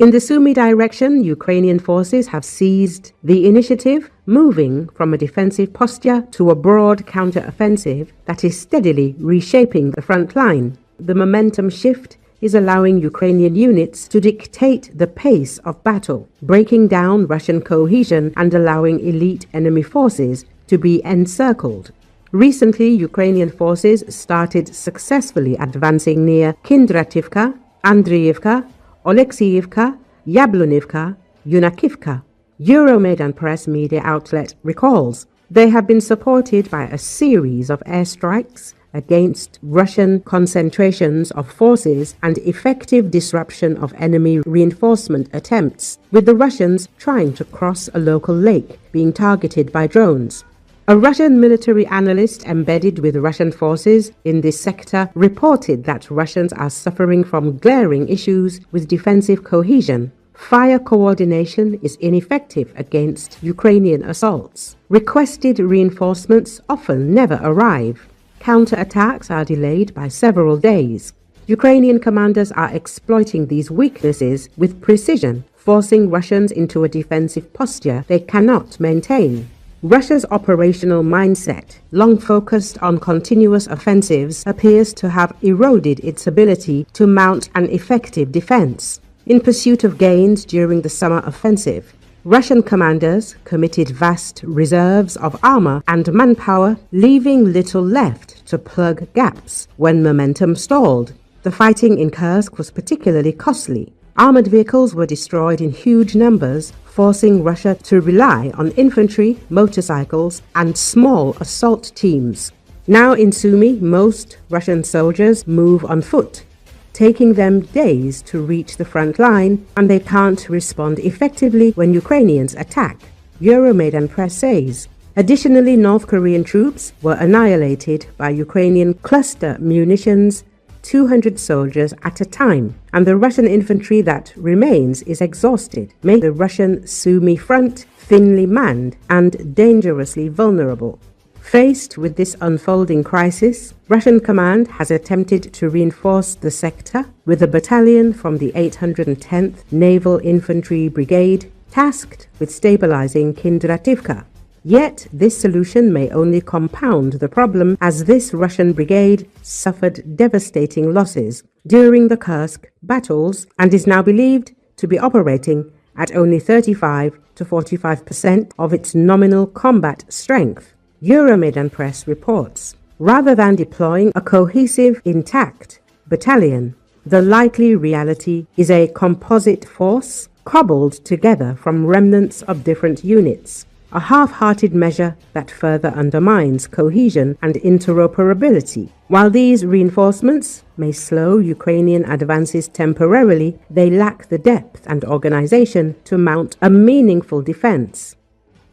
In the Sumy direction, Ukrainian forces have seized the initiative, moving from a defensive posture to a broad counteroffensive that is steadily reshaping the front line. The momentum shift is allowing Ukrainian units to dictate the pace of battle, breaking down Russian cohesion and allowing elite enemy forces to be encircled. Recently, Ukrainian forces started successfully advancing near Kindrativka, Andriivka, Oleksiivka, Yablunivka, Yunakivka. Euromaidan Press media outlet recalls they have been supported by a series of airstrikes against Russian concentrations of forces and effective disruption of enemy reinforcement attempts, with the Russians trying to cross a local lake being targeted by drones. A Russian military analyst embedded with Russian forces in this sector reported that Russians are suffering from glaring issues with defensive cohesion. Fire coordination is ineffective against Ukrainian assaults. Requested reinforcements often never arrive. Counterattacks are delayed by several days. Ukrainian commanders are exploiting these weaknesses with precision, forcing Russians into a defensive posture they cannot maintain. Russia's operational mindset, long focused on continuous offensives, appears to have eroded its ability to mount an effective defense. In pursuit of gains during the summer offensive, Russian commanders committed vast reserves of armor and manpower, leaving little left to plug gaps when momentum stalled. The fighting in Kursk was particularly costly. Armored vehicles were destroyed in huge numbers, forcing Russia to rely on infantry, motorcycles, and small assault teams. Now in Sumy, most Russian soldiers move on foot, taking them days to reach the front line, and they can't respond effectively when Ukrainians attack, Euromaidan Press says. Additionally, North Korean troops were annihilated by Ukrainian cluster munitions, 200 soldiers at a time, and the Russian infantry that remains is exhausted, making the Russian Sumy front thinly manned and dangerously vulnerable. Faced with this unfolding crisis, Russian command has attempted to reinforce the sector with a battalion from the 810th Naval Infantry Brigade tasked with stabilizing Kindrativka. Yet this solution may only compound the problem, as this Russian brigade suffered devastating losses during the Kursk battles and is now believed to be operating at only 35 to 45% of its nominal combat strength. Euromaidan Press reports, rather than deploying a cohesive, intact battalion, the likely reality is a composite force cobbled together from remnants of different units, a half-hearted measure that further undermines cohesion and interoperability. While these reinforcements may slow Ukrainian advances temporarily, they lack the depth and organization to mount a meaningful defense.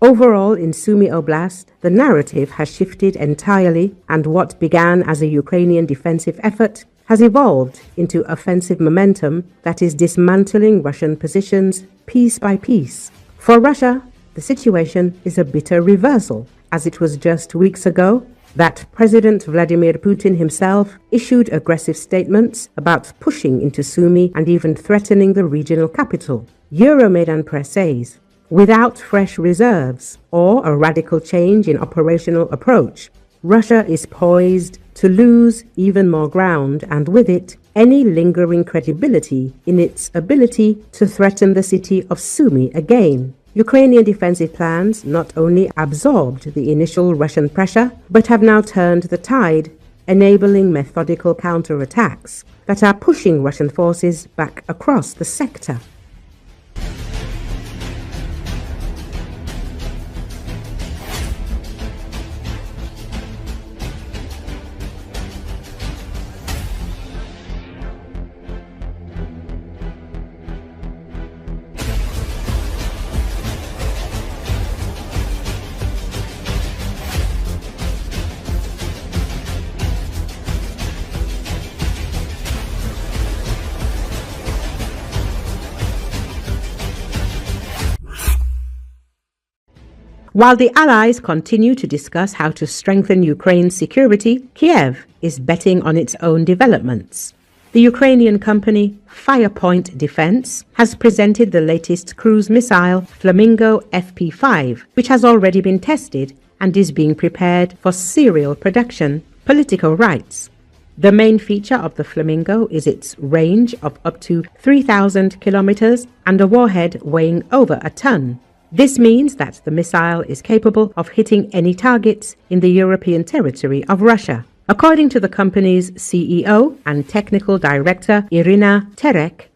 Overall, in Sumy Oblast, the narrative has shifted entirely, and what began as a Ukrainian defensive effort has evolved into offensive momentum that is dismantling Russian positions piece by piece. For Russia, the situation is a bitter reversal, as it was just weeks ago that President Vladimir Putin himself issued aggressive statements about pushing into Sumy and even threatening the regional capital. Euromaidan Press says, without fresh reserves or a radical change in operational approach, Russia is poised to lose even more ground, and with it, any lingering credibility in its ability to threaten the city of Sumy again. Ukrainian defensive plans not only absorbed the initial Russian pressure, but have now turned the tide, enabling methodical counterattacks that are pushing Russian forces back across the sector. While the Allies continue to discuss how to strengthen Ukraine's security, Kiev is betting on its own developments. The Ukrainian company Firepoint Defense has presented the latest cruise missile Flamingo FP5, which has already been tested and is being prepared for serial production, Politico writes. The main feature of the Flamingo is its range of up to 3,000 kilometers and a warhead weighing over a ton. This means that the missile is capable of hitting any targets in the European territory of Russia. According to the company's CEO and technical director Irina Terek,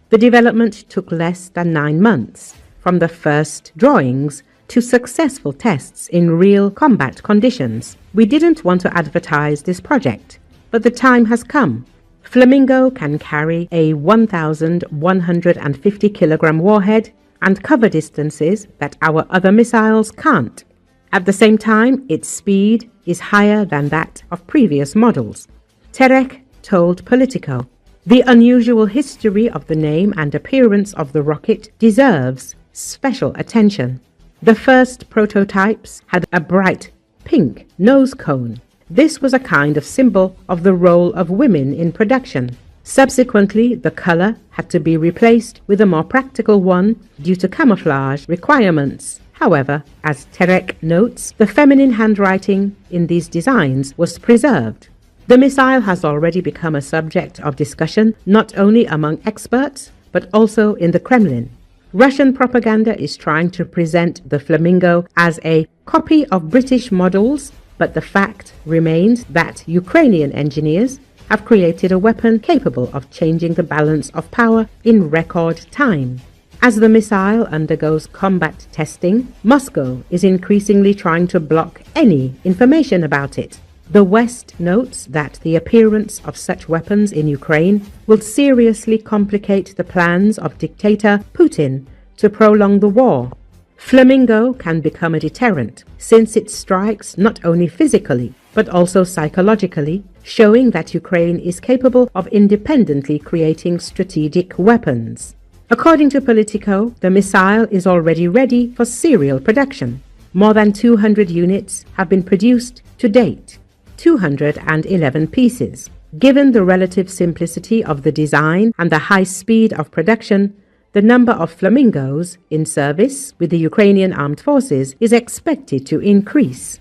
the development took less than 9 months, from the first drawings to successful tests in real combat conditions. We didn't want to advertise this project, but the time has come. Flamingo can carry a 1,150 kilogram warhead and cover distances that our other missiles can't. At the same time, its speed is higher than that of previous models. Terek told Politico, "The unusual history of the name and appearance of the rocket deserves special attention. The first prototypes had a bright pink nose cone. This was a kind of symbol of the role of women in production. Subsequently, the color had to be replaced with a more practical one due to camouflage requirements. However, as Terek notes, the feminine handwriting in these designs was preserved." The missile has already become a subject of discussion not only among experts, but also in the Kremlin. Russian propaganda is trying to present the Flamingo as a copy of British models, but the fact remains that Ukrainian engineers have created a weapon capable of changing the balance of power in record time. As the missile undergoes combat testing, Moscow is increasingly trying to block any information about it. The West notes that the appearance of such weapons in Ukraine will seriously complicate the plans of dictator Putin to prolong the war. Flamingo can become a deterrent, since it strikes not only physically, but also psychologically, showing that Ukraine is capable of independently creating strategic weapons. According to Politico, the missile is already ready for serial production. More than 200 units have been produced to date, 211 pieces. Given the relative simplicity of the design and the high speed of production, the number of Flamingos in service with the Ukrainian armed forces is expected to increase.